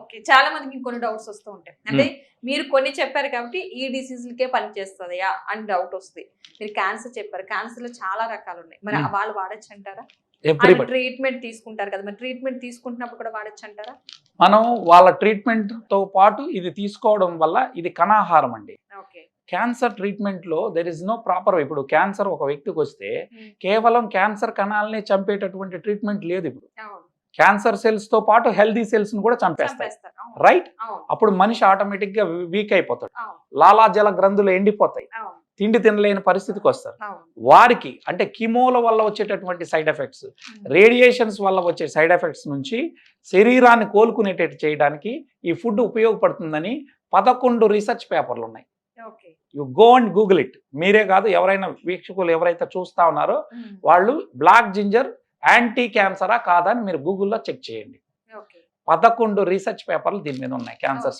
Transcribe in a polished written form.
Okay. చాలా మందికి ఇంకొన్ని డౌట్స్ వస్తూ ఉంటాయి. అంటే మీరు కొన్ని చెప్పారు కాబట్టి ఈ డిసీజ్‌లకే పనిచేస్తదయా అని డౌట్ వస్తది. మీరు క్యాన్సర్ చెప్పారు. క్యాన్సర్‌లో చాలా రకాలు ఉన్నాయి. మరి వాళ్ళు వాడొచ్చంటారా? అంటే ట్రీట్మెంట్ తీసుకుంటారు కదా! మరి ట్రీట్మెంట్ తీసుకుంటున్నప్పుడు కూడా వాడొచ్చంటారా? మనం వాళ్ళ ట్రీట్మెంట్‌తో పాటు ఇది తీసుకోవడం వల్ల ఇది కణాహారం అండి. ఓకే. క్యాన్సర్ ట్రీట్మెంట్‌లో దేర్ ఇస్ నో ప్రాపర్ ఇప్పుడు క్యాన్సర్ ఒక వ్యక్తికి వస్తే కేవలం క్యాన్సర్ కణాలనే చంపేటటువంటి ట్రీట్మెంట్ లేదు ఇప్పుడు. అవును. క్యాన్సర్ సెల్స్ తో పాటు హెల్దీ సెల్స్ ను కూడా చంపేస్తాయి. రైట్? అప్పుడు మనిషి ఆటోమేటిక్ గా వీక్ అయిపోతాడు. లాలాజల గ్రంథులు ఎండిపోతాయి. తిండి తినలేని పరిస్థితికి వస్తారు. వారికి అంటే కీమోల వల్ల వచ్చేటటువంటి సైడ్ ఎఫెక్ట్స్, రేడియేషన్స్ వల్ల వచ్చే సైడ్ ఎఫెక్ట్స్ నుంచి శరీరాన్ని కోలుకునేటట్టు చేయడానికి ఈ ఫుడ్ ఉపయోగపడుతుందని 11 రీసెర్చ్ పేపర్లు ఉన్నాయి. You go and Google it. మీరే కాదు, ఎవరైనా వీక్షకులు ఎవరైతే చూస్తా ఉన్నారో వాళ్ళు బ్లాక్ జింజర్ యాంటీ క్యాన్సరా కాదా అని మీరు గూగుల్లో చెక్ చేయండి. 11 రీసెర్చ్ పేపర్లు దీని మీద ఉన్నాయి క్యాన్సర్స్ మీద.